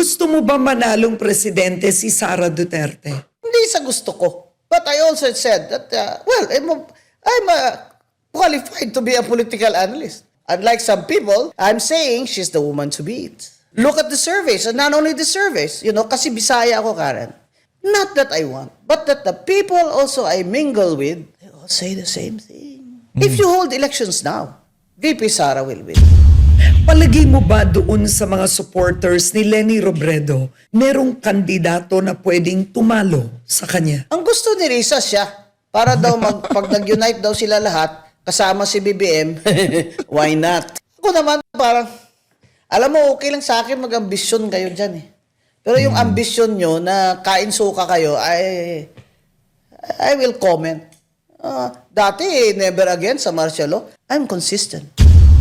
Gusto mo ba manalong presidente si Sara Duterte? Hindi sa gusto ko. But I also said that, I'm qualified to be a political analyst. Unlike some people, I'm saying she's the woman to beat. Look at the surveys, and not only the surveys, kasi Bisaya ako, Karen. Not that I want, but that the people also I mingle with, they all say the same thing. If you hold elections now, VP Sara will win. Palagay mo ba doon sa mga supporters ni Leni Robredo, merong kandidato na pwedeng tumalo sa kanya? Ang gusto ni Risa siya, para daw pag nag-unite daw sila lahat, kasama si BBM, why not? Ako naman parang, alam mo, okay lang sa akin mag-ambisyon kayo dyan eh. Pero yung ambisyon nyo na kain suka kayo, I will comment. Dati, never again sa martial law, I'm consistent.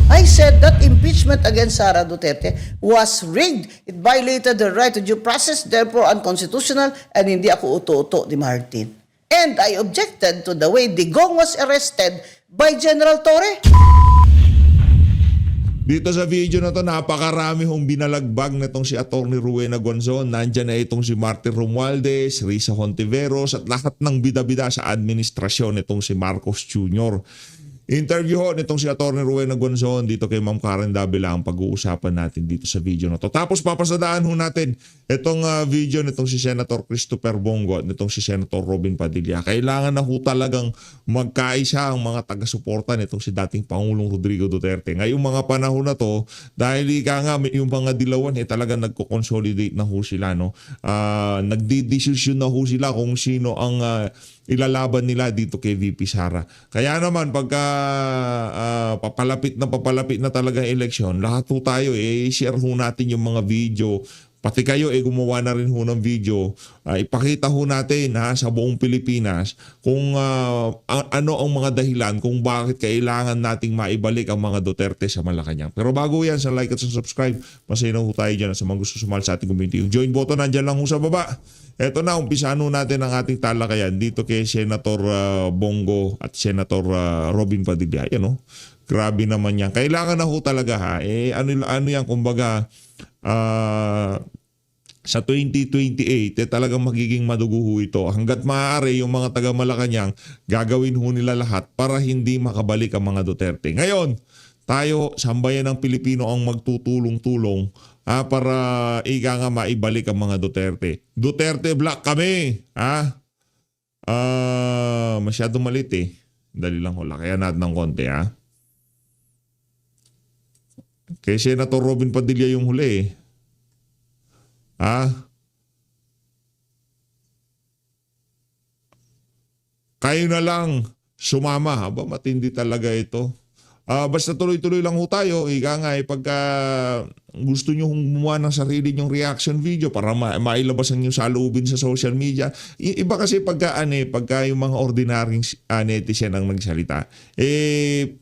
I said that impeachment against Sara Duterte was rigged. It violated the right to due process, therefore unconstitutional, and hindi ako uto-uto ni Martin. And I objected to the way Digong was arrested by General Torre. Dito sa video na to, napakarami hong binalagbag na itong si Atty. Rowena Gonzon. Nandyan na itong si Martin Romualdez, Risa Hontiveros at lahat ng bida-bida sa administrasyon itong si Marcos Jr. Interview ho nitong si Atty. Rowena Gonzon dito kay Ma'am Karen Davila ang pag-uusapan natin dito sa video na to. Tapos papasadaan ho natin itong video nitong si Senator Christopher Bongo at nitong si Senator Robin Padilla. Kailangan na ho talagang magkaisa ang mga taga-suporta nitong si dating Pangulong Rodrigo Duterte. Ngayong mga panahon na to, dahil ika nga yung mga dilawan talagang nagko-consolidate na ho sila. No? Nagdidesisyon na ho sila kung sino ang ilalaban nila dito kay VP Sara. Kaya naman pagka papalapit na talaga ang eleksyon, lahat ho tayo share ho natin yung mga video. Pati kayo gumawa na rin ho ng video. Ipakita ho natin sa buong Pilipinas kung ano ang mga dahilan kung bakit kailangan nating maibalik ang mga Duterte sa Malacanang. Pero bago yan, sa like at sa subscribe, masaya na ho tayo dyan sa mga gusto sumali sa ating community. Yung join button nandyan lang ho sa baba. Eto na, umpisahan natin ang ating talakayan dito kay Senator Bongo at Senator Robin Padilla. Yan grabe naman yan. Kailangan na ho talaga ano yan, kumbaga sa 2028 talagang magiging madugo ho ito. Hanggat maaari yung mga taga Malacanang gagawin ho nila lahat para hindi makabalik ang mga Duterte. Ngayon, tayo, sambayan ng Pilipino ang magtutulong-tulong para nga maibalik ang mga Duterte. Duterte Black kami. Masyadong malit Dali lang hula. Kaya natin ng konti Kay Senator Robin Padilla yung huli Kayo na lang sumama. Matindi talaga ito. Basta tuloy-tuloy lang ho tayo. Pagka gusto nyo gumawa ng sarili nyong reaction video para mailabas ang yung saloobin sa social media. Iba kasi pagka yung mga ordinaryong netizen ang nagsalita.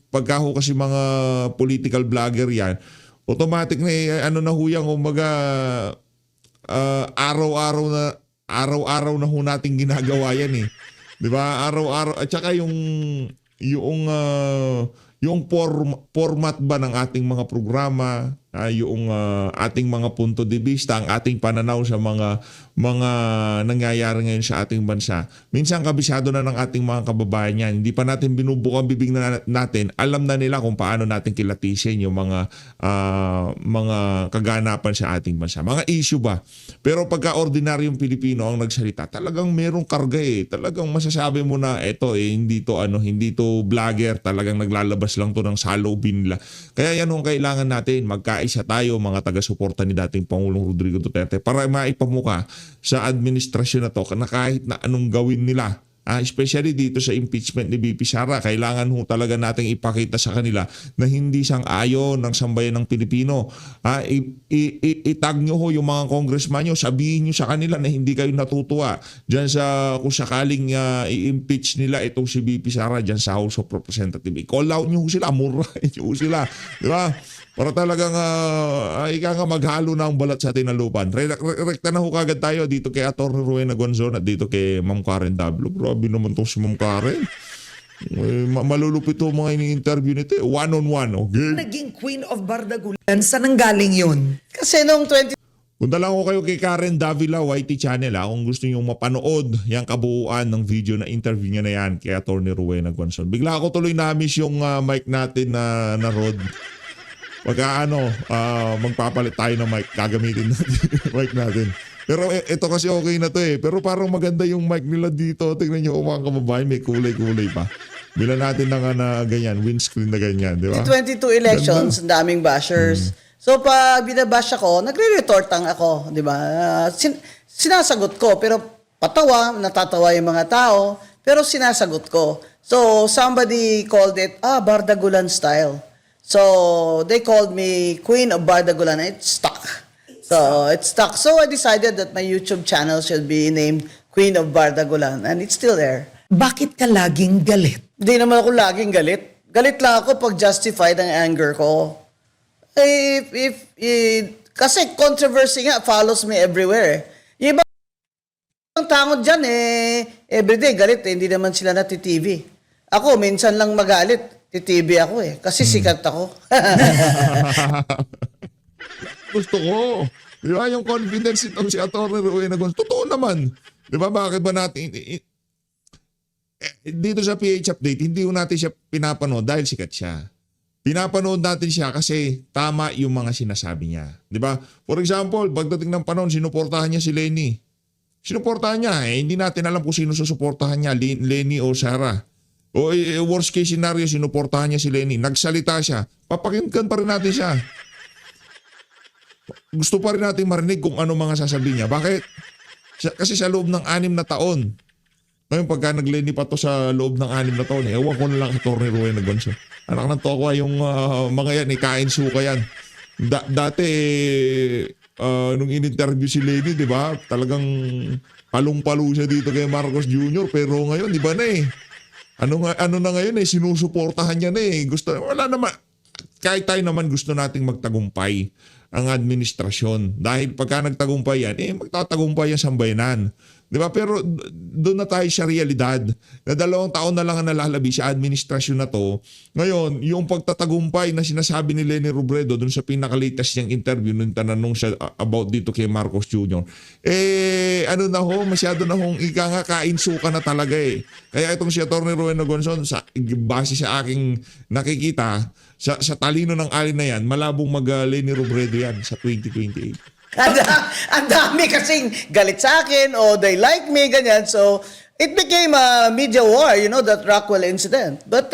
Pagka ho kasi mga political vlogger yan, automatic na na ho yan, kumbaga araw-araw na ho natin ginagawa yan 'Di ba? Araw-araw at saka yung format ba ng ating mga programa, yung ating mga punto de vista, ang ating pananaw sa mga nangyayari ngayon sa ating bansa. Minsan kabisado na ng ating mga kababayan yan. Hindi pa natin binubuka ang bibig natin. Alam na nila kung paano natin kilatisin yung mga kaganapan sa ating bansa. Mga issue ba? Pero pagka ordinaryong Pilipino ang nagsalita, talagang merong karga Talagang masasabi mo na hindi to vlogger, talagang naglalabas lang to ng saloobin nila. Kaya yan ang kailangan natin, magkaisa tayo mga taga-suporta ni dating Pangulong Rodrigo Duterte para maipamuka sa administrasyon na to na kahit na anong gawin nila. Especially dito sa impeachment ni VP Sara, kailangan ho talaga nating ipakita sa kanila na hindi sang-ayon ng sambayan ng Pilipino. Itag nyo ho yung mga congressman nyo, sabihin nyo sa kanila na hindi kayo natutuwa dyan sa kung sakaling i-impeach nila itong si VP Sara dyan sa House of Representatives. I-call out nyo ho sila, murahin nyo ho sila. Di ba? Para talagang maghalo na ang balat sa tinalupan. Rekta na ho kagad tayo dito kay Atty. Rowena Gonzon at dito kay Ma'am Karen Davila. Grabe naman itong si Ma'am Karen. Malulupit ho mga ini-interview nito. One-on-one. Okay? Naging Queen of Bardagulan, saan nanggaling yun? Kasi noong Punta lang ako kayo kay Karen Davila YT channel kung gusto niyo mapanood yung kabuuan ng video na interview niya na yan kay Atty. Rowena Guanzon. Bigla ako tuloy na-miss yung mic natin na Rod. Pagka magpapalit tayo ng mic, gagamitin natin yung mic natin. Pero ito kasi okay na to Pero parang maganda yung mic nila dito. Tingnan niyo mga kababayan, may kulay-kulay pa. Bila natin na ganyan, windscreen na ganyan, di ba? 22 elections, ang daming bashers. So pag binabash ako, nagre-retortang ako, di ba? Sinasagot ko, pero patawa, natatawa yung mga tao, pero sinasagot ko. So somebody called it, Bardagulan style. So they called me Queen of Bardagulan. It's stuck. So it's stuck. So I decided that my YouTube channel should be named Queen of Bardagulan, and it's still there. Bakit ka laging galit? Hindi naman ako laging galit. Galit lang ako pag justified ang anger ko. Kasi controversy nga follows me everywhere. Yung ibang tangod dyan, everyday galit, hindi naman sila natitv. Ako, minsan lang magalit, titv ako kasi sikat ako. Gusto ko. Di ba? Yung confidence itong si Atty. Rowena Guanzon. Totoo naman. Di ba? Bakit ba natin... dito sa PH Update, hindi ko natin siya pinapanood dahil sikat siya. Pinapanood natin siya kasi tama yung mga sinasabi niya. Di ba? For example, pagdating ng panahon, sinuportahan niya si Lenny. Sinuportahan niya. Hindi natin alam kung sino susuportahan niya, Lenny o Sarah. O worst case scenario, sinuportahan niya si Lenny. Nagsalita siya. Papakinggan pa rin natin siya. Gusto pa rin natin marinig kung ano mga sasabihin niya. Bakit? Kasi sa loob ng 6 na taon. Ngayon pagka nag-Lenny pa to sa loob ng 6 na taon, ewan ko na lang Atty. Rowena Guanzon. Anak ng tokwa yung mga yan, kain suka yan. Dati, nung in-interview si Lenny, di ba? Talagang palong-palo siya dito kay Marcos Jr. Pero ngayon, di ba na ano na ngayon sinusuportahan niya na Gusto, wala naman. Kahit tayo naman gusto nating magtagumpay ang administrasyon. Dahil pagka nagtagumpay yan, magtatagumpay yan sambayanan. Di ba? Pero doon na tayo sa realidad na 2 taon na lang ang nalalabi sa administrasyon na to. Ngayon, yung pagtatagumpay na sinasabi ni Leni Robredo doon sa pinaka-latest niyang interview nung tananong siya about dito kay Marcos Jr. Masyado na hong kain suka na talaga Kaya itong si Atty. Rowena Guanzon, base sa aking nakikita, sa talino ng alin na yan, malabong mag-Leni Robredo yan sa 2028. Ang dami kasing galit sa akin o they like me, ganyan. So, it became a media war, that Rockwell incident. But,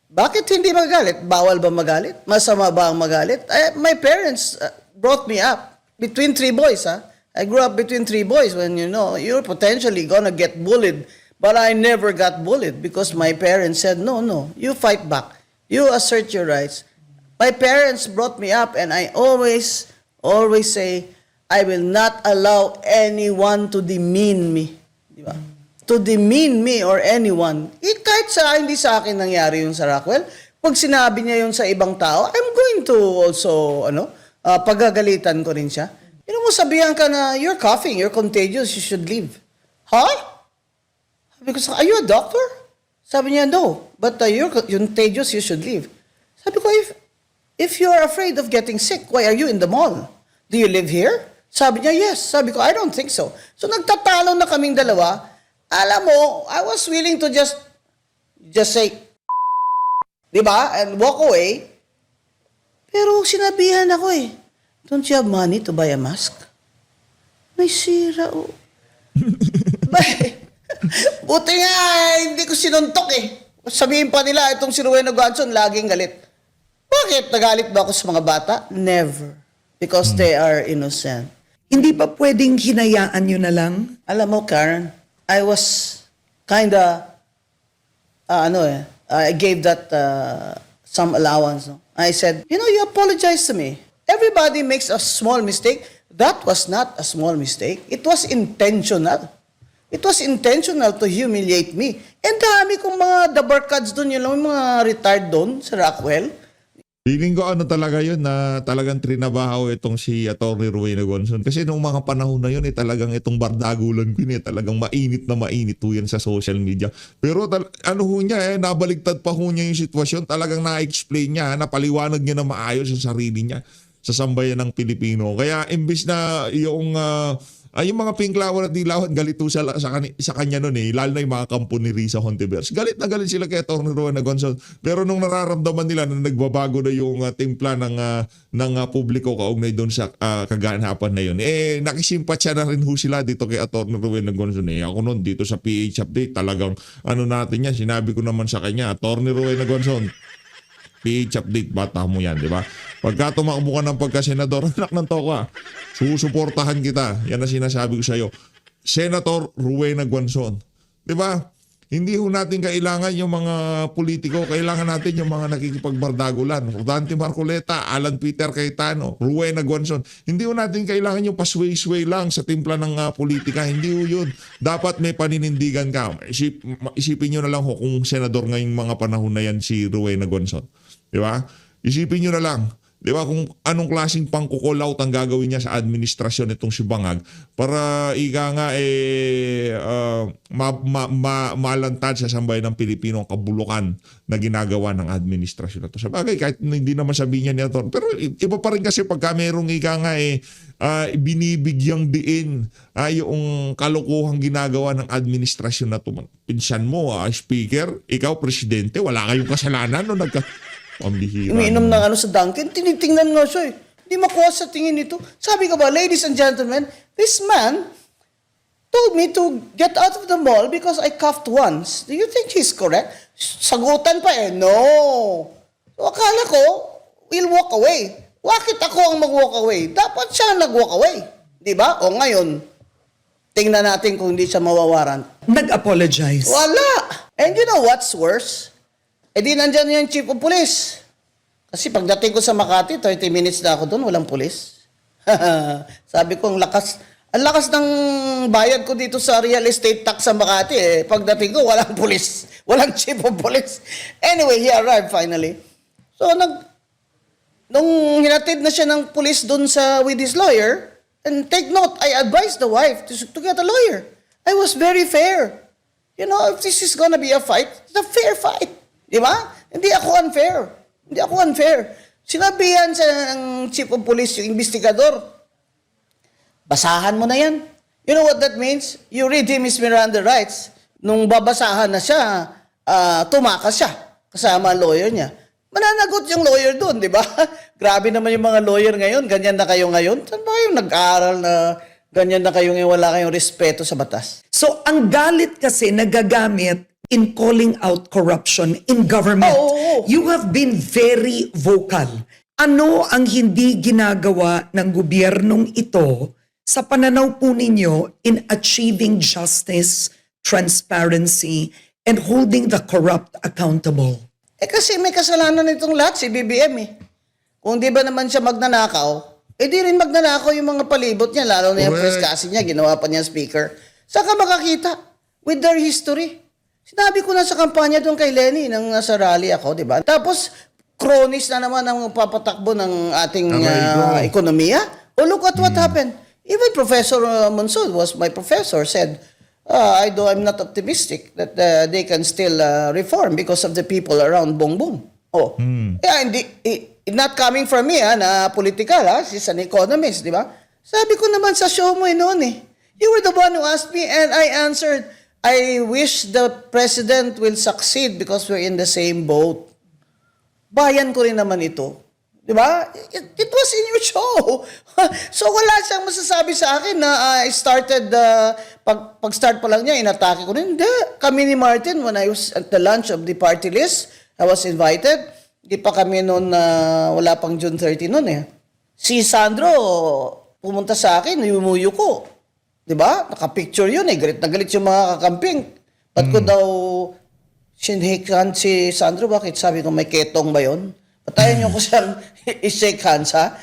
bakit hindi magalit? Bawal ba magalit? Masama ba ang magalit? My parents brought me up between 3 boys. I grew up between 3 boys when, you're potentially gonna get bullied. But I never got bullied because my parents said, no, you fight back. You assert your rights. My parents brought me up and I always say, I will not allow anyone to demean me. Di ba? To demean me or anyone. Kahit hindi sa akin nangyari yung sa Rockwell, pag sinabi niya yun sa ibang tao, I'm going to also, pagagalitan ko rin siya. Sabihan ka na, you're coughing, you're contagious, you should leave. Huh? Because, are you a doctor? Sabi niya, no. But you're contagious, you should leave. Sabi ko, if you're afraid of getting sick, why are you in the mall? Do you live here? Sabi niya, yes. Sabi ko, I don't think so. So nagtatalo na kaming dalawa. Alam mo, I was willing to just say, di ba? And walk away. Pero sinabihan ako don't you have money to buy a mask? May sira Buti nga, hindi ko sinuntok Sabihin pa nila, itong si Rowena Guanzon, laging galit. Bakit? Nagalit ba ako sa mga bata? Never. Because they are innocent. Hindi ba pwedeng hinayaan nyo na lang? Alam mo, Karen, I was kinda, I gave that some allowance. No? I said, you apologize to me. Everybody makes a small mistake. That was not a small mistake. It was intentional. It was intentional to humiliate me. And dami kong mga dabarkads doon, yung mga retired doon sa Rockwell. Feeling ko talaga yun na talagang trinabaho itong si Atty. Rowena Guanzon. Kasi nung mga panahon na yun talagang itong bardagulan ko talagang mainit na mainit po yan sa social media. Pero nabaligtad pa ho niya yung sitwasyon. Talagang na-explain niya, napaliwanag niya na maayos yung sarili niya. sa sambayan ng Pilipino. Kaya imbis na yung mga pinklawan at dilawan galito sa kanya noon lalo na yung mga kampo ni Risa Hontiveros. Galit na galit sila kay Atty. Rowena Gonzon. Pero nung nararamdaman nila na nagbabago na yung timpla ng publiko kaugnay doon sa kaganapan na yun, nakisimpatya na rin ho sila dito kay Atty. Rowena Gonzon. Ako noon dito sa PH Update, talagang natin yan, sinabi ko naman sa kanya, Atty. Rowena Gonzon, PH Update, bata mo yan, di ba? Pagka tumakbo ka ng pagka-senador, anak ng toka, susuportahan kita. Yan ang sinasabi ko sa iyo. Senator Rowena Gonzon. Di ba? Hindi ho natin kailangan yung mga politiko, kailangan natin yung mga nakikipagbardagulan. Rodante Marcoleta, Alan Peter Cayetano, Rowena Gonzon. Hindi ho natin kailangan yung pasway-sway lang sa timpla ng politika. Hindi ho yun. Dapat may paninindigan ka. Isipin nyo na lang ho kung senador ngayong mga panahon na yan si Rowena Gonzon. Di ba? Isipin nyo na lang. Di ba kung anong klaseng pangkukulaut ang gagawin niya sa administrasyon itong si Bangag para malantad sa sambayan ng Pilipino ang kabulukan na ginagawa ng administrasyon na to. Sa bagay, kahit hindi naman sabihin niya niya to. Pero iba pa rin kasi pagka merong binibigyang diin yung kalokohang ginagawa ng administrasyon na to. Pinsan mo, speaker, ikaw, presidente, wala kayong kasalanan no pambihira. Umiinom ng sa Dunkin, tinitingnan nga siya eh. Hindi makuha sa tingin nito. Sabi ko ba, ladies and gentlemen, this man told me to get out of the mall because I coughed once. Do you think he's correct? Sagutan pa no. So, akala ko, we'll walk away. Bakit ako ang mag-walk away? Dapat siya nag-walk away. Di ba? O ngayon, tingnan natin kung hindi siya mawawaran. Nag-apologize. Wala! And you know what's worse? Di nandyan yung chief of police. Kasi pagdating ko sa Makati, 30 minutes na ako doon, walang police. Sabi ko, ang lakas ng bayad ko dito sa real estate tax sa Makati. Pagdating ko, walang police. Walang chief of police. Anyway, he arrived finally. So, nung hinatid na siya ng police doon with his lawyer, and take note, I advised the wife to get a lawyer. I was very fair. You know, if this is gonna be a fight, it's a fair fight. Di ba? Hindi ako unfair. Sinabihan sa ng chief of police, yung investigador, basahan mo na yan. You know what that means? You read him his Miranda rights. Nung babasahan na siya, tumakas siya kasama ang lawyer niya. Mananagot yung lawyer doon, di ba? Grabe naman yung mga lawyer ngayon. Ganyan na kayo ngayon. Saan ba yung nag-aaral na ganyan na kayo ngayon, wala kayong respeto sa batas? So, ang galit kasi nagagamit in calling out corruption in government. Oo. You have been very vocal. Ano ang hindi ginagawa ng gobyernong ito sa pananaw po ninyo in achieving justice, transparency, and holding the corrupt accountable? Kasi may kasalanan itong lahat, si BBM Kung di ba naman siya magnanakaw, di rin magnanakaw yung mga palibot niya, lalo na yung press kasi niya, ginawa pa niya speaker. Saan ka makakita? With their history. Sinabi ko na sa kampanya doon kay Lenny nang nasa rally ako, di ba? Tapos, cronies na naman ang papatakbo ng ating ekonomiya. Oh, look at what happened. Even Professor Monson was my professor, said, I'm not optimistic that they can still reform because of the people around Bongbong. Oh, yeah, not coming from me, na political, she's an economist, di ba? Sabi ko naman sa show mo noon You were the one who asked me and I answered, I wish the president will succeed because we're in the same boat. Bayan ko rin naman ito. Di ba? It was in your show. So wala siyang masasabi sa akin na I started, pag-start pa lang niya, inatake ko rin. Hindi. Kami ni Martin, when I was at the lunch of the party list, I was invited. Di pa kami noon, wala pang June 30 noon Si Sandro, pumunta sa akin, yumuyo ko. Diba? Naka-picture yun Galit na galit yung mga kakamping. Ba't ko daw sinhake hands si Sandro? Bakit? Sabi ko, may ketong ba yun? Patayin niyo ko siyang i-shake hands, ha?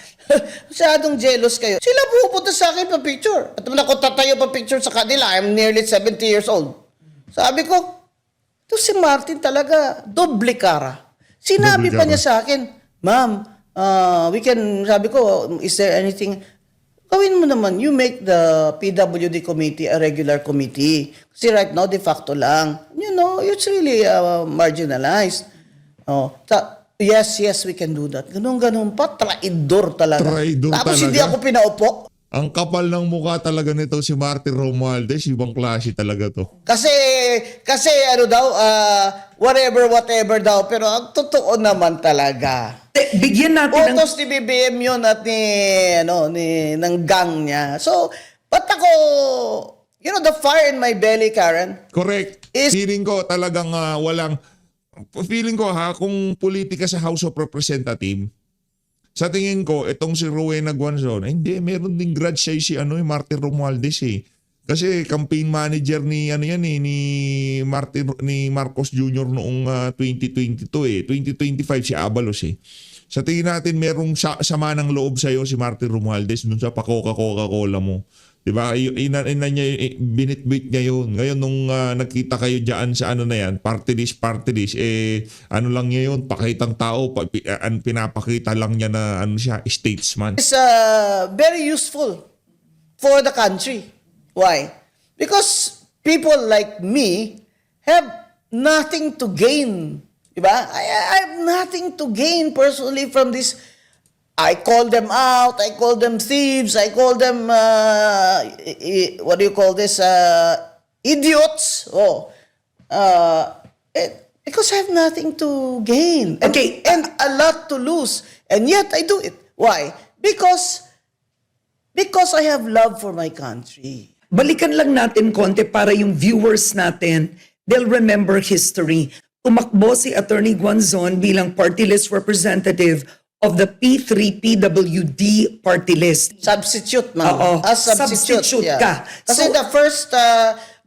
Masyadong jealous kayo. Sila pupunta sa akin pa-picture. At naman ako tatayo pa-picture sa kanila. I'm nearly 70 years old. Sabi ko, ito si Martin talaga, doble cara. Sinabi pa niya sa akin, Ma'am, sabi ko, is there anything... Gawin mo naman, you make the PWD committee a regular committee. Kasi right now, de facto lang. You know, it's really marginalized. Yes, we can do that. Ganun pa, traidor talaga. Traidor Tapos talaga. hindi ako pinaupo. Ang kapal ng mukha talaga nito si Martin Romualdez, ibang klase talaga to. Kasi ano daw, whatever daw. Pero ang totoo naman talaga. Bigyan natin ng... Utos ni BBM yun at ng gang niya. So, ba't ako, the fire in my belly, Karen? Correct. Is- Feeling ko talagang feeling ko kung politika sa House of Representatives, sa tingin ko, itong si Rowena Guanzon, hindi, meron ding grudge siya si Martin Romualdez eh. Kasi campaign manager ni ni Marcos Jr. noong 2022 eh. 2025 si Abalos eh. Sa tingin natin merong sama ng loob sa iyo si Martin Romualdez dun sa Coca-Cola mo. 'Di ba? Ina niya binitbit niya yun. Ngayon nung nakita kayo diyan sa na yan, party list lang niya yun, pakitang tao, pinapakita lang niya na siya, statesman. It's very useful for the country. Why? Because people like me have nothing to gain. Diba? I have nothing to gain personally from this. I call them out. I call them thieves. I call them, what do you call this? Idiots. Because I have nothing to gain. And a lot to lose. And yet I do it. Why? Because I have love for my country. Balikan lang natin konti para yung viewers natin, they'll remember history. Tumakbo si Attorney Guanzon bilang party list representative of the P3PWD party list. Substitute, ma'am. Oo. As substitute, Substitute ka. Kasi So- the first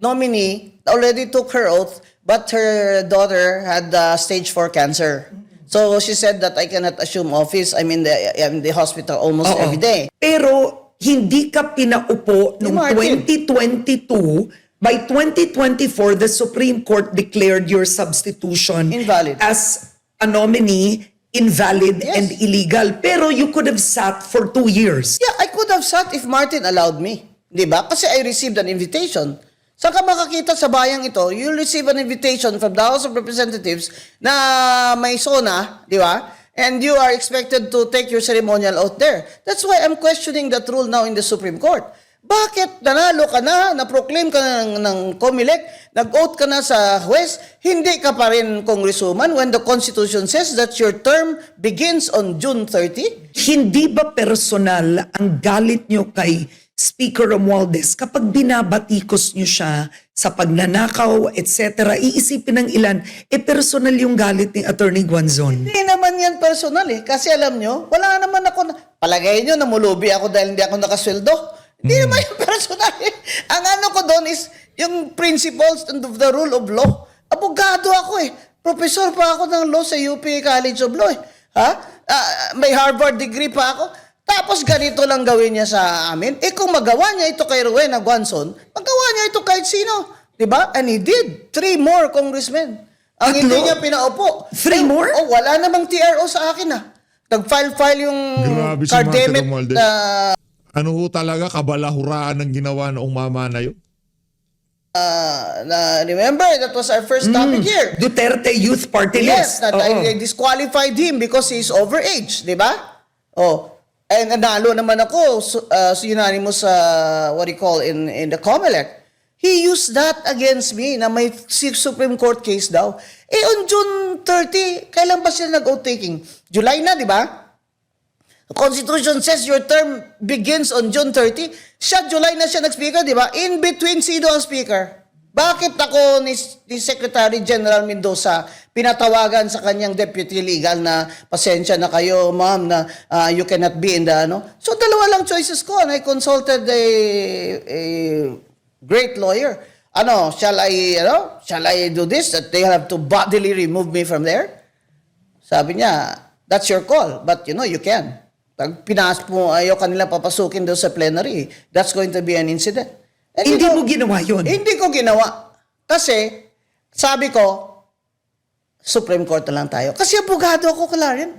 nominee already took her oath, but her daughter had stage 4 cancer. So she said that I cannot assume office. I'm in the hospital almost Oo. every day. Pero hindi ka pinaupo noong Martin. 2022. By 2024, the Supreme Court declared your substitution Invalid. as a nominee invalid Yes. and illegal. Pero you could have sat for 2 years. Yeah, I could have sat if Martin allowed me. Di ba? Kasi I received an invitation. Saan ka makakita sa bayang ito? You'll receive an invitation from the House of Representatives na may SONA, di ba? And you are expected to take your ceremonial oath there. That's why I'm questioning that rule now in the Supreme Court. Bakit nanalo ka na, na-proclaim ka na ng COMELEC, nag-oath ka na sa huwes, hindi ka pa rin congresswoman when the Constitution says that your term begins on June 30? Hindi ba personal ang galit nyo kay Speaker Romualdez kapag binabatikos nyo siya sa pagnanakaw, etc. Iisipin ng ilan, personal yung galit ni Attorney Guanzon. Hindi naman yan personal eh. Kasi alam nyo, wala naman ako, palagay nyo, namulubi ako dahil hindi ako nakasweldo. Hindi naman yung personal eh. Ang ano ko doon is yung principles and the rule of law. Abogado ako eh. Professor pa ako ng law sa UP College of Law eh. May Harvard degree pa ako. Tapos ganito lang gawin niya sa amin. Kung magawa niya ito kay Rowena Guanzon, magawa niya ito kahit sino. Diba? And he did. 3 more congressmen. Ang hindi niya pinaupo. 3 more? Wala namang TRO sa akin Nag-file yung Grabe si Cardemit Martin Romualdez. na Ano ho talaga, kabalahuraan ng ginawa noong mama na yun? remember, that was our first topic here. Duterte Youth Party Yes, List. that Oo. I disqualified him because he's overage, di ba? And nanalo naman ako unanimous what do you call in the COMELEC. He used that against me na may Supreme Court case daw. On June 30, kailan ba sila nag-oath taking? July na, di ba? The Constitution says your term begins on June 30. July na siya nag-speaker, di ba? In between, sino ang speaker? Bakit ako ni Secretary General Mendoza pinatawagan sa kanyang deputy legal na pasensya na kayo, ma'am, na you cannot be in the So, dalawa lang choices ko and I consulted a great lawyer. Shall I do this? That they have to bodily remove me from there? Sabi niya, that's your call, but you can. Pag pinas mo, ayaw kanila papasukin doon sa plenary, that's going to be an incident. And Hindi mo ginawa yun. Hindi ko ginawa. Kasi, sabi ko, Supreme Court na lang tayo. Kasi abogado ako, Claren.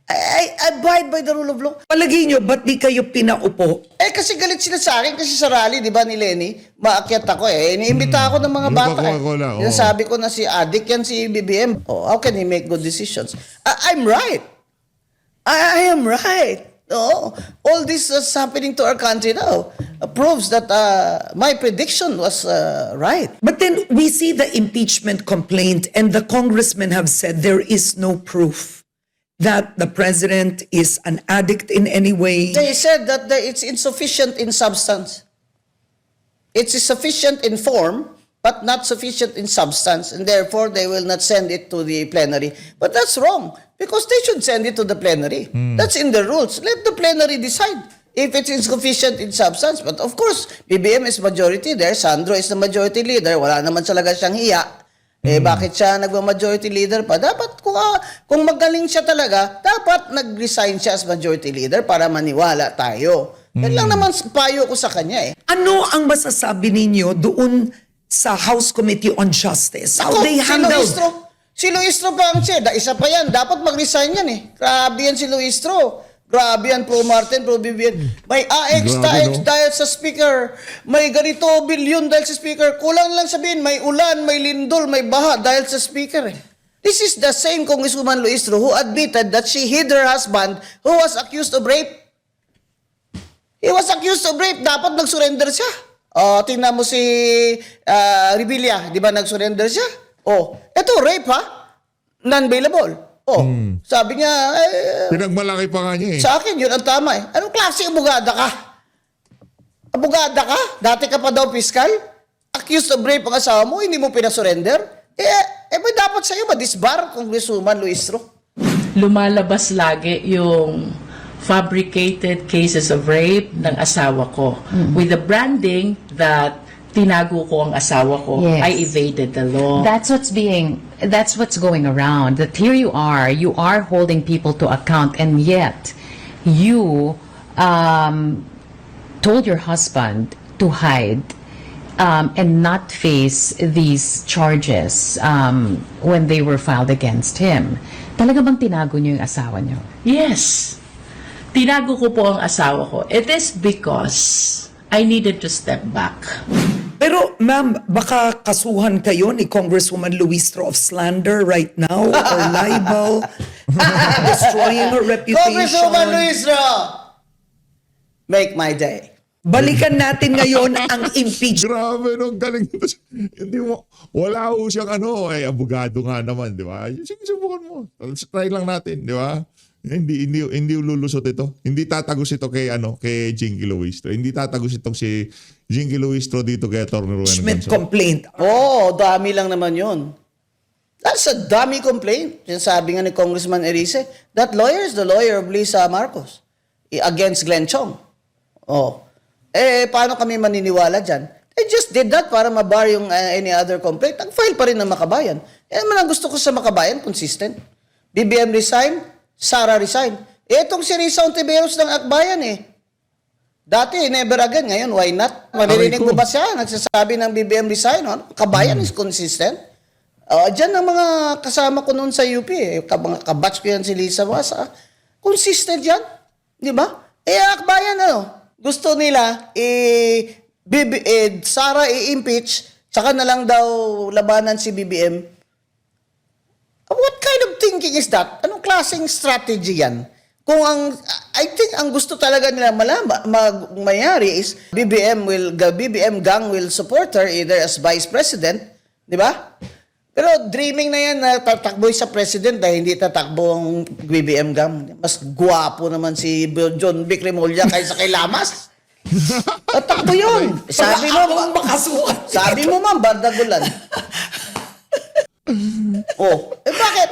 I abide by the rule of law. Palagay nyo, ba't di kayo pinaupo kasi galit sila sa akin kasi sa rally, di ba, ni Lenny, maakyat ako Iniimbita ako ng mga Yung bata. Coca-Cola, oo. Sabi ko na si Adik yan si BBM. How can he make good decisions? I'm right. I am right. All this is happening to our country now proves that my prediction was right. But then we see the impeachment complaint, and the congressmen have said there is no proof that the president is an addict in any way. They said that it's insufficient in substance. It's sufficient in form, but not sufficient in substance, and therefore they will not send it to the plenary. But that's wrong, because they should send it to the plenary. That's in the rules. Let the plenary decide if it's insufficient in substance. But of course, BBM is majority there, Sandro is the majority leader, wala naman talaga siyang hiya. Bakit siya nagma-majority leader pa? Dapat kung magaling siya talaga, dapat nag-resign siya as majority leader para maniwala tayo. Yan lang naman payo ko sa kanya Ano ang masasabi ninyo doon sa House Committee on Justice? How they handled? Si Luistro pa ang chair. Isa pa yan. Dapat mag-resign yan Grabe yan si Luistro. Grabe yan, pro Martin, pro BBM. May AX, Grabe, TAX no? dahil sa speaker. May ganito, bilyon dahil sa speaker. Kulang lang sabihin, may ulan, may lindol, may baha dahil sa speaker This is the same Congresswoman Luistro who admitted that she hid her husband who was accused of rape. He was accused of rape. Dapat nag-surrender siya. Tingnan mo si Revilla. Di ba nag-surrender siya? Eto, rape ha? Non-bailable. Sabi niya, Pinagmalaki pa nga niya sa akin, yun ang tama Anong klase abogada ka? Abogada ka? Dati ka pa daw fiscal? Accused of rape ang asawa mo, hindi mo pinasurrender? May dapat sa'yo ma-disbar, Congresswoman Luistro. Lumalabas lagi yung fabricated cases of rape ng asawa ko. With the branding that tinago ko ang asawa ko, Yes. I evaded the law. That's what's going around. That here you are holding people to account, and yet you told your husband to hide and not face these charges when they were filed against him. Talaga bang tinago niyo yung asawa niyo? Yes. Tinago ko po ang asawa ko. It is because I needed to step back. Pero ma'am, baka kasuhan kayo ni Congresswoman Luistro of slander right now or libel, destroying her Congresswoman reputation. Luistro! Make my day. Balikan natin ngayon ang impeachment. Grabe, no? Galing nito. Hindi mo, wala ho siyang abogado nga naman, di ba? Sige, subukan mo. Try lang natin, di ba? Hindi lulusot ito. Hindi tatagos ito kay Jinky Luistro. Hindi tatagos itong si Jinky Luistro dito kay Atty. Rowena Impeachment Gonzon. complaint. Dami lang naman yun. That's a dummy complaint. Yung sabi nga ni Congressman Erice, that lawyer is the lawyer of Lisa Marcos against Glenn Chong. Paano kami maniniwala dyan? They just did that para mabar yung any other complaint. Nag-file pa rin ng Makabayan. Yan naman ang gusto ko sa Makabayan, consistent. BBM resign, Sara resign. Itong si Risa Ontiveros ng Akbayan Dati, never again. Ngayon, why not? Maririnig mo ba siya? Nagsasabi ng BBM resign. Kabayan is consistent. Diyan ang mga kasama ko noon sa UP. Mga kabatch ko yan si Lisa Masa. Consistent yan. Di ba? Akbayan gusto nila, Sara i-impeach, saka na lang daw labanan si BBM. What kind of thinking is that? Anong klaseng strategy yan? I think ang gusto talaga nila mayari is BBM gang will support her either as vice president, di ba? Pero dreaming na yan na tatakbo sa president dahil hindi tatakbo ang BBM gang. Mas guwapo naman si John Vic Remulla kaysa kay Lamas. Tatakbo yun. Sabi mo, ma'am, Bardagulan. Bakit?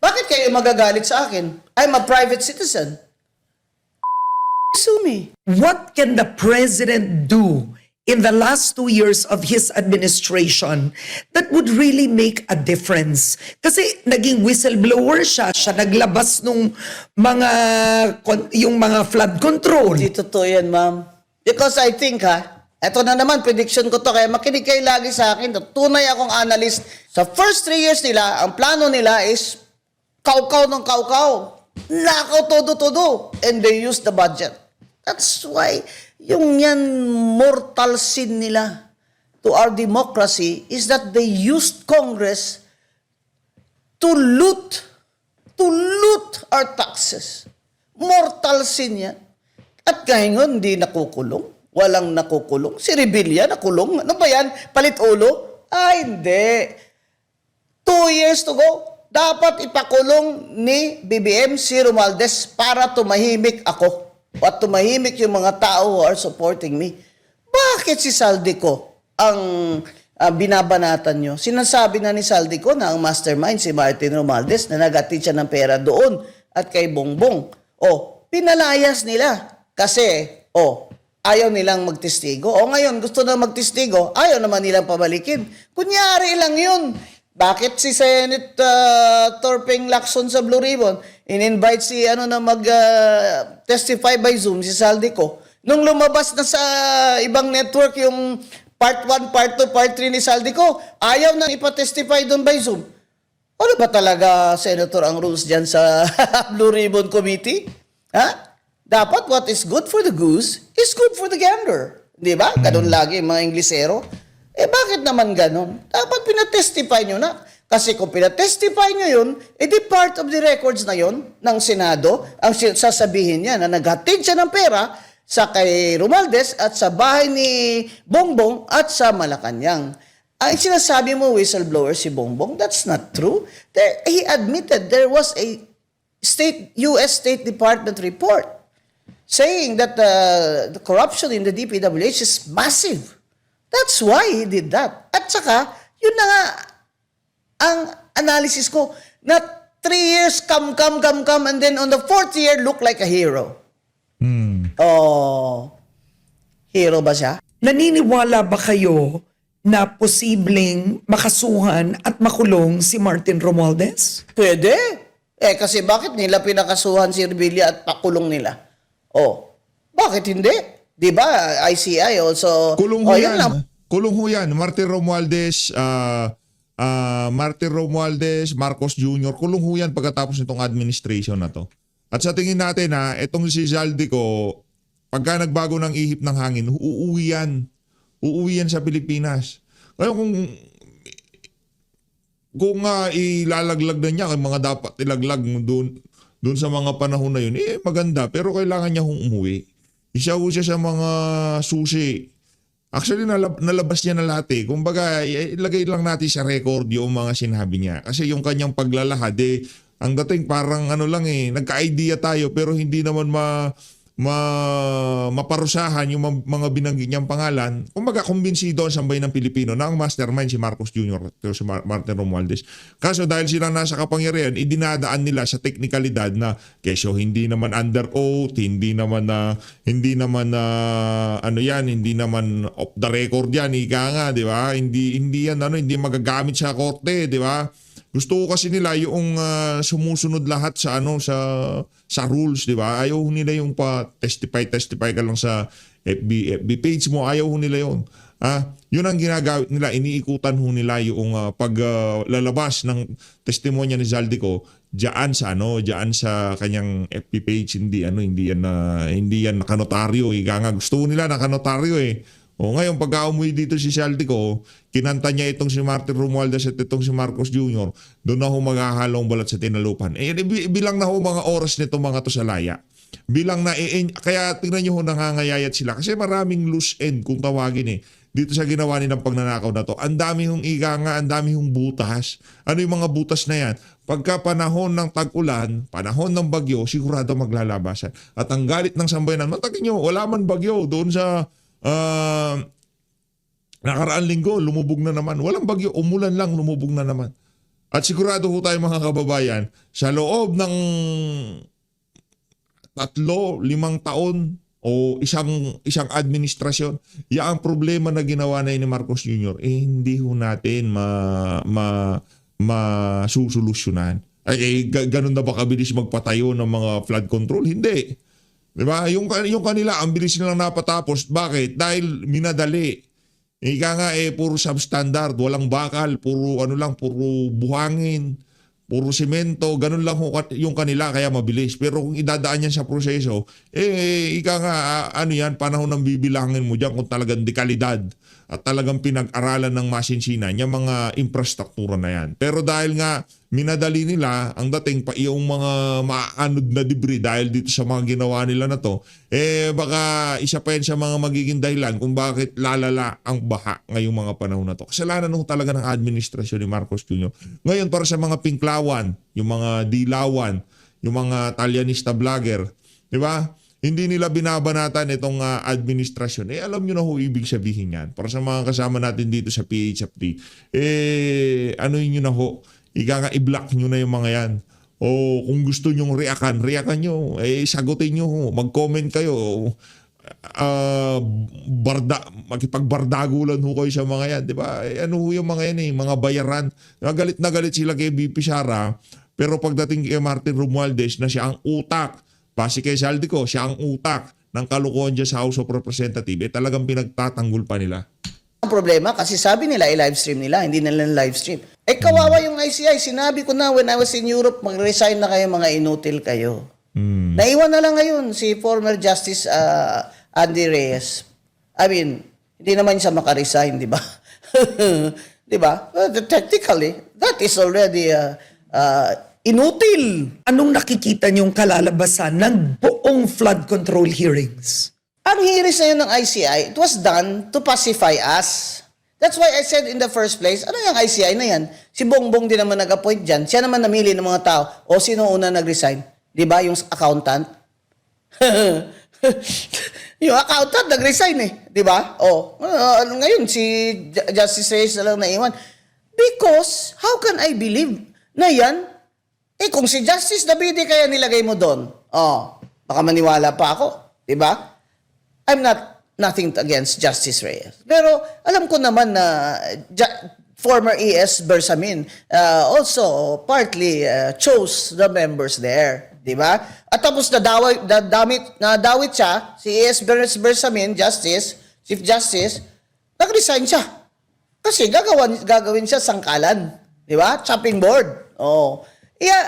Bakit kayo magagalit sa akin? I'm a private citizen. Sue me. What can the president do in the last 2 years of his administration that would really make a difference? Kasi naging whistleblower siya naglabas nung yung mga flood control. Hindi totoo yan, ma'am. Because I think, eto na naman, prediction ko to, kaya makinig kayo lagi sa akin. Tunay akong analyst. Sa first 3 years nila, ang plano nila is kaukaw ng kaukaw. Nakaw todo-todo. And they use the budget. That's why yung yan mortal sin nila to our democracy is that they used Congress to loot our taxes. Mortal sin yan. At ngayon, hindi nakukulong. Walang nakukulong. Si Revilla nakulong. Ano ba yan? Palit ulo? Ay, hindi. 2 years to go. Dapat ipakulong ni BBM si Romualdez para tumahimik ako. At tumahimik yung mga tao who are supporting me. Bakit si Saldico ang binabanatan nyo? Sinasabi na ni Saldico na ang mastermind si Martin Romualdez na nag-atid siya ng pera doon at kay Bongbong. Pinalayas nila kasi, ayaw nilang magtestigo. Ngayon, gusto na magtestigo, ayaw naman nilang pabalikin. Kunyari lang yun. Bakit si Senate Torping Lacson sa Blue Ribbon in-invite si mag-testify by Zoom, si Saldico? Nung lumabas na sa ibang network yung part 1, part 2, part 3 ni Saldico, ayaw nang ipatestify doon by Zoom. Ano ba talaga, Senator, ang rules dyan sa Blue Ribbon Committee? Dapat what is good for the goose is good for the gander. Di ba? Ganun lagi yung mga Inglesero. Bakit naman ganun? Dapat pinatestify nyo na. Kasi kung pinatestify nyo yun, di part of the records na yun ng Senado, ang sasabihin niya na naghatid siya ng pera sa kay Romualdez at sa bahay ni Bongbong at sa Malacanang. Ang sinasabi mo, whistleblower si Bongbong, that's not true. He admitted there was a U.S. State Department report saying that the corruption in the DPWH is massive. That's why he did that. At saka, yun na nga ang analysis ko na 3 years come, and then on the 4th year, look like a hero. Hero ba siya? Naniniwala ba kayo na posibleng makasuhan at makulong si Martin Romualdez? Pwede. Kasi bakit nila pinakasuhan si Revilla at pakulong nila? Bakit hindi? Di ba? ICI also. Kulong ho yun yan. lang. Kulong ho yan. Martin Romualdez, Marcos Jr., kulong ho yan pagkatapos nitong administration na to. At sa tingin natin itong si Saldico, pagka nagbago ng ihip ng hangin, uuwi yan. Uuwi yan sa Pilipinas. Kaya kung ilalaglag na niya, mga dapat ilaglag doon sa mga panahon na yun, maganda. Pero kailangan niya umuwi. Isa ho siya sa mga susi. Actually, nalabas niya na lahat. Kumbaga, ilagay lang natin sa record yung mga sinabi niya. Kasi yung kanyang paglalahad, ang dating parang nagka-idea tayo pero hindi naman maparusahan yung mga binanggit niyang pangalan. Kumbaga, kumbinsido ang sambay ng Pilipino na ang mastermind si Marcos Jr. at si Martin Romualdez. Kaso dahil sila nasa kapangyarihan, idinadaan nila sa teknikalidad na kesyo hindi naman under oath, hindi naman off the record yan, ika nga, di ba? Hindi yan hindi magagamit sa korte, di ba? Gusto ko kasi nila yung sumusunod lahat sa rules, di ba? Ayaw nila yung testify ka lang sa FB page mo, ayaw nila yun. Yun ang ginagawit nila, iniikutan nila yung paglalabas ng testimonya ni Saldico diyan sa kanyang FB page, hindi yan nakanotaryo, gusto nila nakanotaryo ngayon, pagka umuwi dito si Saldico, kinanta niya itong si Martin Romualdez at itong si Marcos Jr., doon na ho maghahalong balat sa tinalupan. Bilang na ho mga oras nito mga to sa laya. Bilang na, kaya tingnan nyo ho nangangayayat sila. Kasi maraming loose end kung tawagin dito sa ginawa nilang pagnanakaw na to. Ang dami hong ang dami hong butas. Ano yung mga butas na yan? Pagka panahon ng tag-ulan, panahon ng bagyo, sigurado maglalabasan. At ang galit ng sambayanan, matagin nyo, wala man bagyo doon sa nakaraan linggo, lumubog na naman. Walang bagyo, umulan lang, lumubog na naman. At sigurado ho tayo mga kababayan, sa loob ng 3-5 taon o isang administrasyon, ang problema na ginawa na ni Marcos Jr., hindi ho natin masusolusyonan. Ganun na ba kabilis magpatayo ng mga flood control? Hindi. Diba? Yung kanila, ang bilis nilang napatapos. Bakit? Dahil minadali. Ika nga puro substandard, walang bakal, puro buhangin, puro simento, ganun lang yung kanila kaya mabilis. Pero kung idadaan yan sa proseso, ika nga, ano yan, panahon ng bibilangin mo dyan kung talagang dekalidad at talagang pinag-aralan ng masinsinan yung mga infrastruktura na yan. Pero dahil nga minadali nila ang dating pa yung mga maanod na debris dahil dito sa mga ginawa nila na to, baka isa pa yan sa mga magiging dahilan kung bakit lalala ang baha ngayong mga panahon na to. Kasalanan nung talaga ng administrasyon ni Marcos Jr. Ngayon para sa mga pinklawan, yung mga dilawan, yung mga talyanista vlogger, di ba? Hindi nila binabanatan itong administrasyon. Alam nyo na ho ibig sabihin yan. Para sa mga kasama natin dito sa PHFD, ano nyo na ho, i-block nyo na yung mga yan. O kung gusto nyong reakan nyo. Sagutin nyo ho. Mag-comment kayo. Makipagbardagulan ho kayo sa mga yan. Diba? Ano ho yung mga yan mga bayaran. Galit na galit sila kay BP Sara. Pero pagdating kay Martin Romualdez na siya ang utak, base kay Saldico, siya ang utak ng kalukuhan dyan sa House of Representatives, talagang pinagtatanggol pa nila. Ang problema, kasi sabi nila, i-livestream nila, hindi nila livestream. Kawawa yung ICI. Sinabi ko na when I was in Europe, mag-resign na kayo, mga inutil kayo. Naiwan na lang ngayon si former Justice Andy Reyes. I mean, hindi naman siya makaresign, di ba? Di ba? Technically, that is already inutil. Anong nakikita niyong kalalabasan ng buong flood control hearings? Ang hearings na yun ng ICI, it was done to pacify us. That's why I said in the first place, ano yung ICI na yan? Si Bongbong din naman nag-appoint dyan. Siya naman namili ng mga tao. O sino una nag-resign? Di ba? Yung accountant? Yung accountant nag-resign Di ba? Ngayon, si Justice Reyes na lang naiwan. Because, how can I believe na yan? Kung si Justice Davide kaya nilagay mo doon, baka maniwala pa ako. Di ba? I'm nothing against Justice Reyes. Pero alam ko naman na former ES Bersamin also partly chose the members there. Di ba? At tapos nadawit siya, si ES Bersamin, Chief Justice, nag-resign siya. Kasi gagawin siya sangkalan. Di ba? Chopping board. Yeah,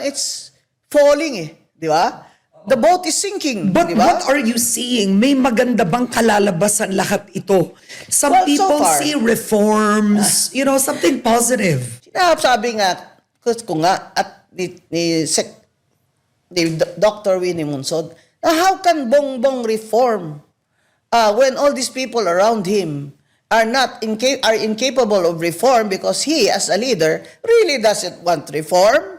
it's falling di ba? The boat is sinking, But di ba? what are you seeing? May maganda bang kalalabasan lahat ito? Some Well, so people far, see reforms, something positive. Sabi nga, ko nga, at ni Dr. Winnie Munsod, how can Bongbong reform when all these people around him are incapable of reform because he, as a leader, really doesn't want reform?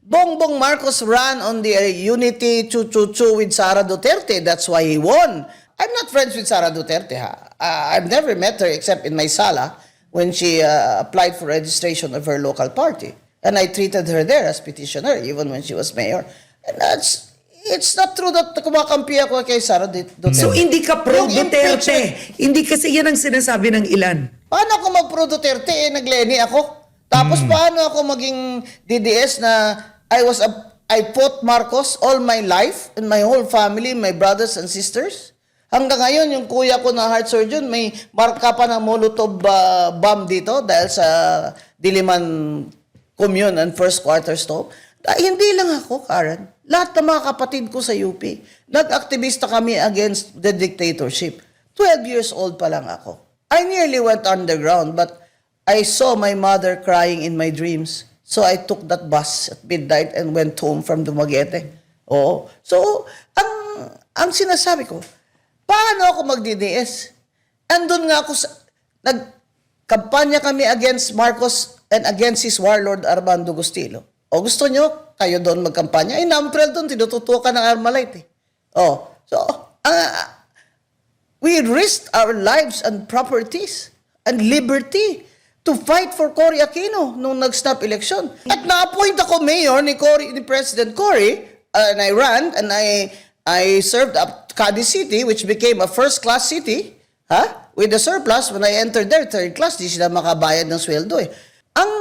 Bongbong Marcos ran on the unity chu-chu-chu with Sara Duterte. That's why he won. I'm not friends with Sara Duterte. I've never met her except in my sala when she applied for registration of her local party. And I treated her there as petitioner even when she was mayor. And it's not true that kumakampi ako kay Sara Duterte. So hindi ka pro-Duterte. Hindi kasi yan ang sinasabi ng ilan. Paano ako mag-pro-Duterte? Nag-Leni ako. Tapos paano ako maging DDS na I fought Marcos all my life and my whole family, my brothers and sisters? Hanggang ngayon, yung kuya ko na heart surgeon, may marka pa ng Molotov bomb dito dahil sa Diliman Commune and first quarter stop. Hindi lang ako, Karen. Lahat ng mga kapatid ko sa UP, nag-aktivista kami against the dictatorship. 12 years old pa lang ako. I nearly went underground, but I saw my mother crying in my dreams. So I took that bus at midnight and went home from Dumaguete. So, ang sinasabi ko, paano ako mag-DDS? Andun nga ako nagkampanya kami against Marcos and against his warlord Armando Gustilo. Gusto nyo, kayo doon magkampanya? Namprel doon, tinututukan ng Armalite. We risked our lives and properties and liberty to fight for Cory Aquino nung nag-snap election. At na-appoint ako mayor ni President Cory, and I ran, and I served up Cadiz City, which became a first-class city, with the surplus. When I entered there, third class, di sila makabayad ng sweldo Ang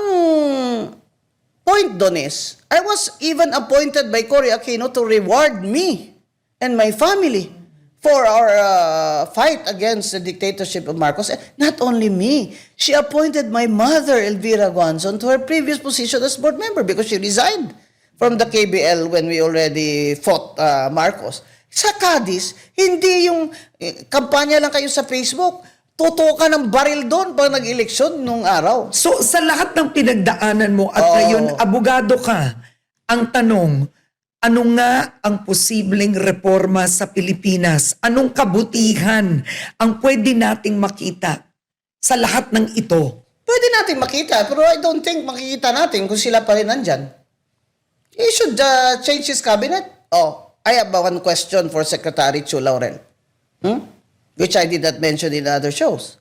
point doon is, I was even appointed by Cory Aquino to reward me and my family for our fight against the dictatorship of Marcos. Not only me, she appointed my mother, Elvira Guanzon, to her previous position as board member because she resigned from the KBL when we already fought Marcos. Sa Cadiz, hindi yung kampanya lang kayo sa Facebook. Totoo ka ng baril doon pag nag-eleksyon nung araw. So sa lahat ng pinagdaanan mo at Oo. ngayon abogado ka, ang tanong, ano nga ang posibleng reforma sa Pilipinas? Anong kabutihan ang pwede nating makita sa lahat ng ito? Pwede natin makita, pero I don't think makikita natin kung sila pa rin nandyan. He should change his cabinet. Oh, I have one question for Secretary Chu Laurel. Which I did not mention in other shows.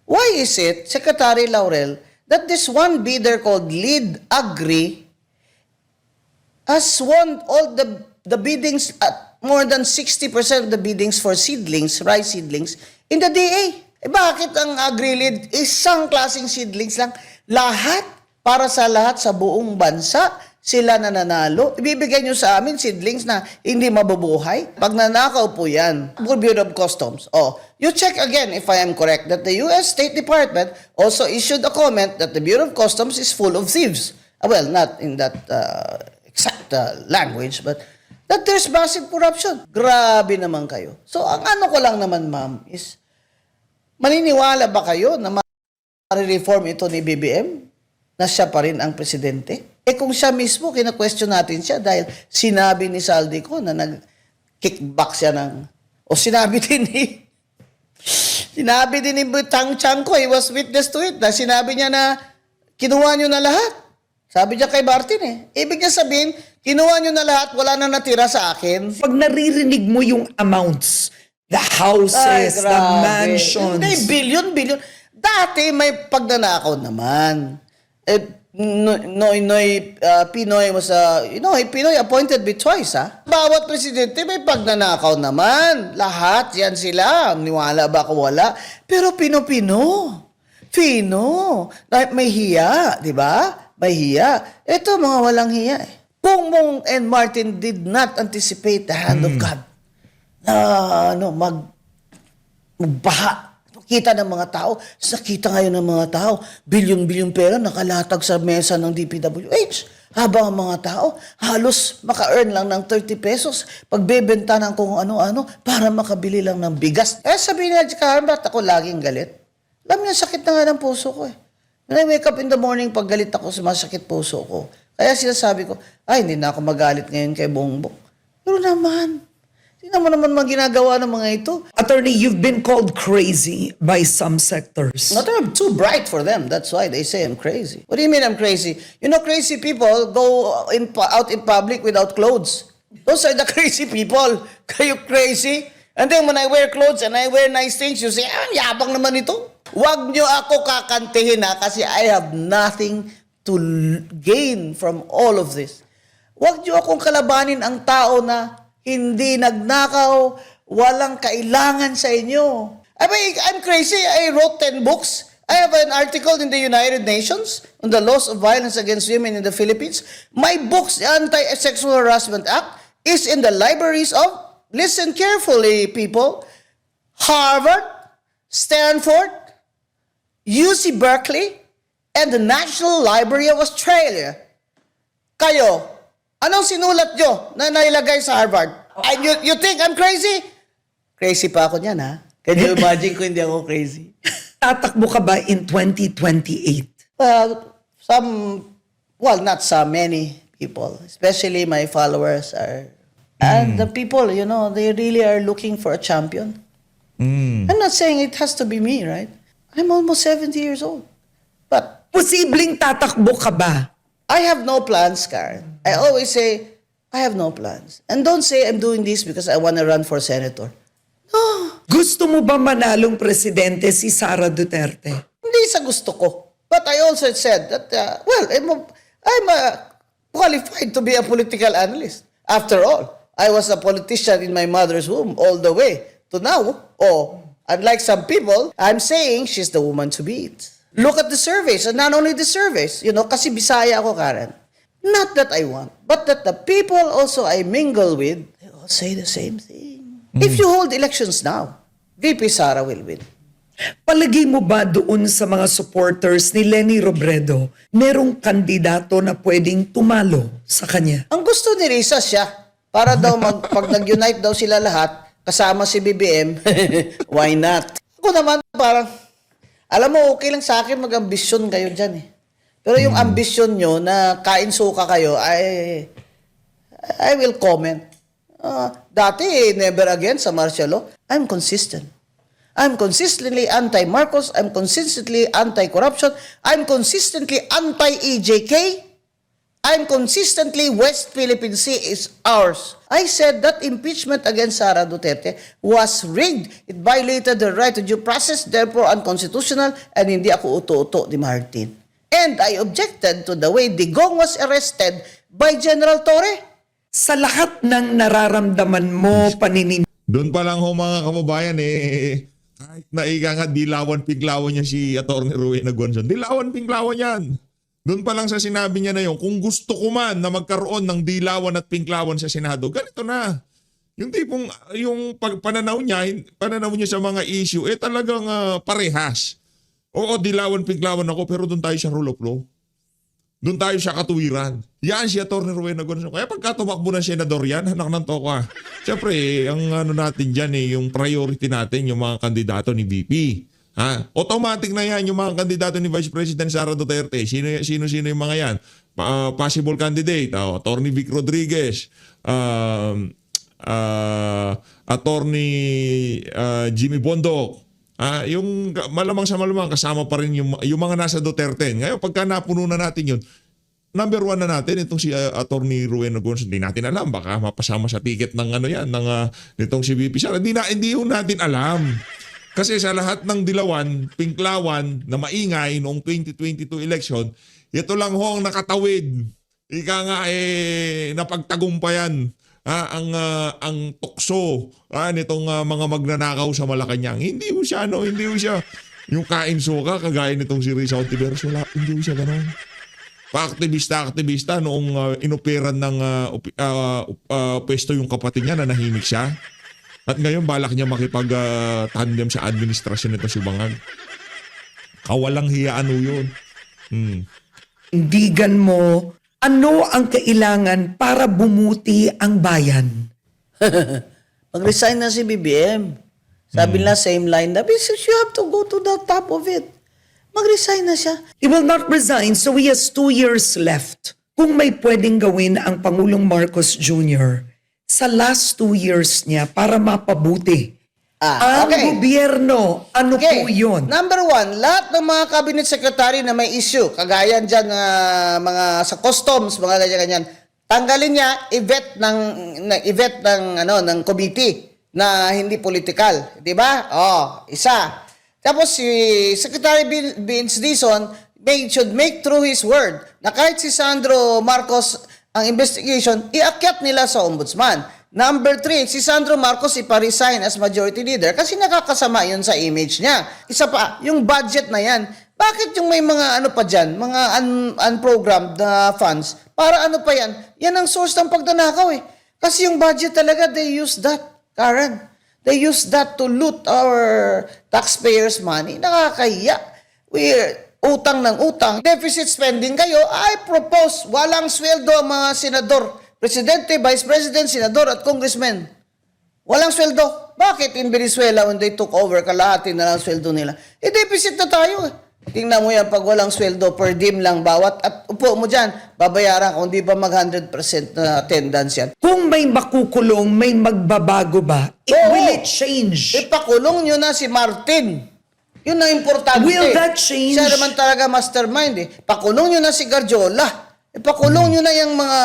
Why is it, Secretary Laurel, that this one bidder called Lead Agri has won all the biddings, more than 60% of the biddings for seedlings, rice seedlings, in the DA? Bakit ang Agri-Lead isang klaseng seedlings lang? Lahat, para sa lahat sa buong bansa, sila nananalo. Ibibigay nyo sa amin seedlings na hindi mabubuhay. Pag nanakaw po yan, Bureau of Customs. Oh, you check again if I am correct that the U.S. State Department also issued a comment that the Bureau of Customs is full of thieves. Well, not in that exact language, but that there's massive corruption. Grabe naman kayo. So, ang ano ko lang naman, ma'am, is maniniwala ba kayo na ma-reform ito ni BBM? Na siya pa rin ang presidente? Kung siya mismo, kina-question natin siya dahil sinabi ni Saldico na nag-kickback siya ng... O sinabi din ni Tang Chanko, he was witness to it, na sinabi niya na kinuha niyo na lahat. Sabi niya kay Martin Ibig niya sabihin, kinuha niyo na lahat, wala na natira sa akin. Pag naririnig mo yung amounts, the houses, the mansions. Hindi, billion. Dati may pagnanakaw naman. Pinoy was Pinoy appointed me twice, ha? Bawat presidente may pagnanakaw naman. Lahat, yan sila. Niwala ba ko wala? Pero Pino. May hiya, di ba? May hiya. Ito, mga walang hiya. Kung Mong and Martin did not anticipate the hand of God na magbaha. Kita ng mga tao, sakita ngayon ng mga tao, bilyon-bilyon pera nakalatag sa mesa ng DPWH. Habang ang mga tao, halos maka-earn lang ng 30 pesos pagbebenta ng kung ano-ano para makabili lang ng bigas. Sabi niya, Karen, ba't ako laging galit? Alam niya, sakit na nga ng puso ko When I wake up in the morning, pag galit ako, sumasakit puso ko. Kaya sinasabi ko, hindi na ako magalit ngayon kay Bongbong. Pero naman, tingnan mo naman mga ginagawa ng mga ito. Attorney, you've been called crazy by some sectors. Not that I'm too bright for them. That's why they say I'm crazy. What do you mean I'm crazy? You know, crazy people go out in public without clothes. Those are the crazy people. Kayo crazy? And then when I wear clothes and I wear nice things, you say, yabang naman ito. Huwag nyo ako kakantihin kasi I have nothing to gain from all of this. Huwag nyo akong kalabanin ang tao na hindi nagnakaw, walang kailangan sa inyo. I'm crazy. I wrote 10 books. I have an article in the United Nations on the laws of violence against women in the Philippines. My book's Anti-Sexual Harassment Act is in the libraries of, listen carefully, people, Harvard, Stanford, UC Berkeley, and the National Library of Australia. Kayo, anong sinulat nyo na nailagay sa Harvard? And you think I'm crazy? Crazy pa ako niyan, ha? Can you imagine kung hindi ako crazy? Tatakbo ka ba in 2028? Well, not some, many people. Especially my followers are... And the people, they really are looking for a champion. I'm not saying it has to be me, right? I'm almost 70 years old. But Posibleng tatakbo ka ba? I have no plans, Karen. I always say, I have no plans. And don't say I'm doing this because I want to run for senator. No, Gusto mo ba manalong presidente si Sara Duterte? hindi sa gusto ko. But I also said that, I'm qualified to be a political analyst. After all, I was a politician in my mother's womb all the way to now. Unlike some people, I'm saying she's the woman to beat. Look at the surveys, and not only the surveys, kasi Bisaya ako, Karen. Not that I want, but that the people also I mingle with, they all say the same thing. If you hold elections now, VP Sara will win. Palagay mo ba doon sa mga supporters ni Leni Robredo, merong kandidato na pwedeng tumalo sa kanya? Ang gusto ni Risa siya, para daw pag nag-unite daw sila lahat, kasama si BBM, why not? Ako naman parang, alam mo, okay lang sa akin mag-ambisyon kayo dyan eh. Pero yung ambisyon nyo na kain suka kayo, I will comment. Dati, never again sa martial law, I'm consistent. I'm consistently anti-Marcos. I'm consistently anti-corruption. I'm consistently anti-EJK. I'm consistently West Philippine Sea is ours. I said that impeachment against Sara Duterte was rigged. It violated the right to due process, therefore unconstitutional, and hindi ako uto-uto ni Martin. And I objected to the way Digong was arrested by General Torre. Sa lahat ng nararamdaman mo, Doon pa lang ho mga kababayan kahit na ika nga dilawan-pinglawan niya si Atty. Rowena Gonzon. Dilawan-pinglawan yan. Doon pa lang sa sinabi niya na yun, kung gusto ko man na magkaroon ng dilawan at pinglawan sa Senado, ganito na. Yung tipong, pananaw niya sa mga issue, talagang parehas. Oo, dilawan-pinglawan ako, pero doon tayo sa rule of law. Doon tayo sa katuwiran. Yan si Atty. Rowena Gonzon. Kaya pagka tumakbo ng senador yan, anak ng toko. Siyempre, ang natin dyan yung priority natin, yung mga kandidato ni VP. Automatic na yan yung mga kandidato ni Vice President Sara Duterte. Sino yung mga yan? Possible candidate. Atty. Vic Rodriguez. Atty. Jimmy Bondoc. Yung malamang sa malamang kasama pa rin yung mga nasa Duterte. Ngayon, pagka napuno na natin yun, number 1 na natin itong si Atty. Rowena Gonzon. Hindi natin alam, baka mapasama sa ticket ng nitong si VP Sara. Hindi yun natin alam. Kasi sa lahat ng dilawan, pinklawan na maingay noong 2022 election, ito lang ho ang nakatawid. Ika nga napagtagumpayan ang tukso nitong mga magnanakaw sa Malacanang. Hindi mo siya yung kain suka kagaya nitong si Risa Hontiveros. Hindi mo siya gano'n. Pa-aktivista noong inoperan ng pwesto yung kapatid niya na nahimik siya. At ngayon balak niya makipag-tandem sa administrasyon nito si Bangag. Kawalang hiyaan yun. Indigan mo, ano ang kailangan para bumuti ang bayan? Mag-resign na si BBM. Sabi nila, same line na, you have to go to the top of it. Mag-resign na siya. He will not resign, so he has 2 years left. Kung may pwedeng gawin ang Pangulong Marcos Jr. sa last 2 years niya para mapabuti ang gobyerno, ano po yun? Number 1, lahat ng mga cabinet secretary na may issue, kagaya dyan mga sa customs, mga ganyan-ganyan, tanggalin niya, i-vet ng committee na hindi political. Di ba? Isa. Tapos si Secretary Vince Dizon should make true his word na kahit si Sandro Marcos ang investigation, iakyat nila sa ombudsman. Number 3, si Sandro Marcos ipa-resign as majority leader kasi nakakasama yun sa image niya. Isa pa, yung budget na yan. Bakit yung may mga pa dyan, mga unprogrammed funds, para pa yan? Yan ang source ng pagdanakaw eh. Kasi yung budget talaga, they use that, Karen. They use that to loot our taxpayers' money. Nakakahiya. Utang ng utang. Deficit spending kayo, I propose walang sweldo ang mga senador, presidente, vice president, senador at congressmen. Walang sweldo. Bakit in Venezuela when they took over, kalahati na lang sweldo nila? Deficit na tayo. Tingnan mo yan, pag walang sweldo, per diem lang bawat, at upo mo dyan, babayaran kung di ba mag 100% na attendance yan. Kung may makukulong, may magbabago ba? Will it change? Ipakulong nyo na si Martin. Yun ang importante. Will that change? Siya naman talaga mastermind Pakulong nyo na si Garjola. Pakulong nyo na yung mga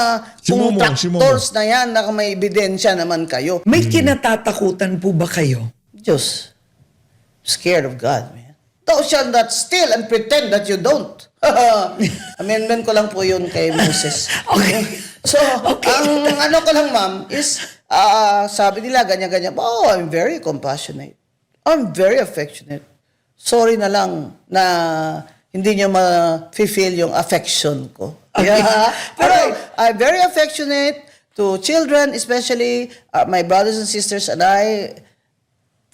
contractors na yan na may ebidensya naman kayo. May kinatatakutan po ba kayo? Diyos, scared of God, man. Thou shalt not steal and pretend that you don't. Amendment ko lang po yun kay Moses. Okay. So, ang ko lang, ma'am, is, sabi nila, ganyan-ganyan, I'm very compassionate. I'm very affectionate. Sorry na lang na hindi niyo ma-feel yung affection ko. Okay. Pero I'm very affectionate. to children, especially my brothers and sisters and I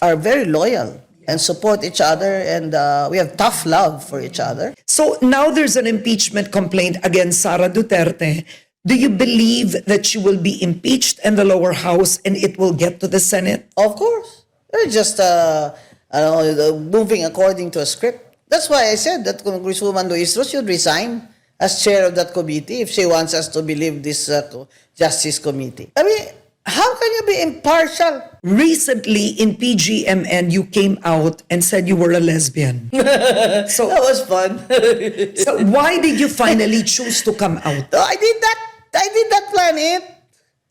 are very loyal and support each other, and we have tough love for each other. So now there's an impeachment complaint against Sara Duterte. Do you believe that she will be impeached in the lower house and it will get to the Senate? Of course. They're just moving according to a script. That's why I said that Congresswoman Luistro should resign as chair of that committee if she wants us to believe this Justice Committee. I mean, how can you be impartial? Recently in PGMN, you came out and said you were a lesbian. That So, was fun. so why did you finally choose to come out? I did not plan it.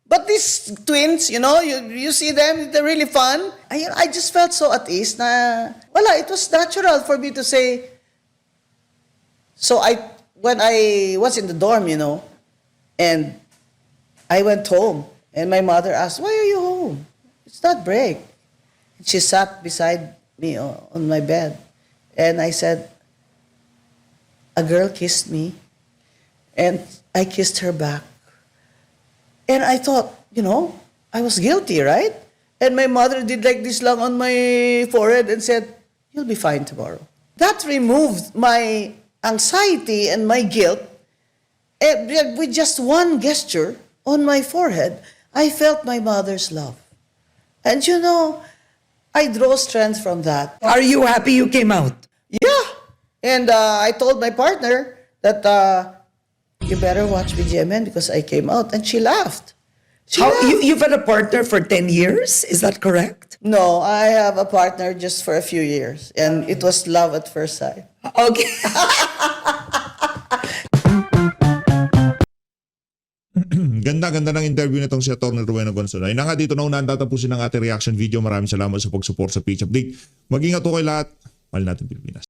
But these twins, you see them, they're really fun. I just felt so at ease na, it was natural for me to say. So when I was in the dorm, and I went home, and my mother asked, "Why are you home? It's not break." She sat beside me on my bed, and I said, "A girl kissed me, and I kissed her back." And I thought, I was guilty, right? And my mother did like this lang on my forehead and said, "You'll be fine tomorrow." That removed my anxiety and my guilt. And with just one gesture on my forehead, I felt my mother's love. And I draw strength from that. Are you happy you came out? Yeah. And I told my partner that you better watch BGMN because I came out. And she laughed. She How, laughed. you've had a partner for 10 years? Is that correct? No, I have a partner just for a few years. And it was love at first sight. Okay. Ganda-ganda ng interview nitong si Atty. Rowena Gonzon. Ay na nga, dito na unang tatapusin ang ating reaction video. Maraming salamat sa pag-support sa Page Update. Mag-ingat po kayo lahat. Mahal natin Pilipinas.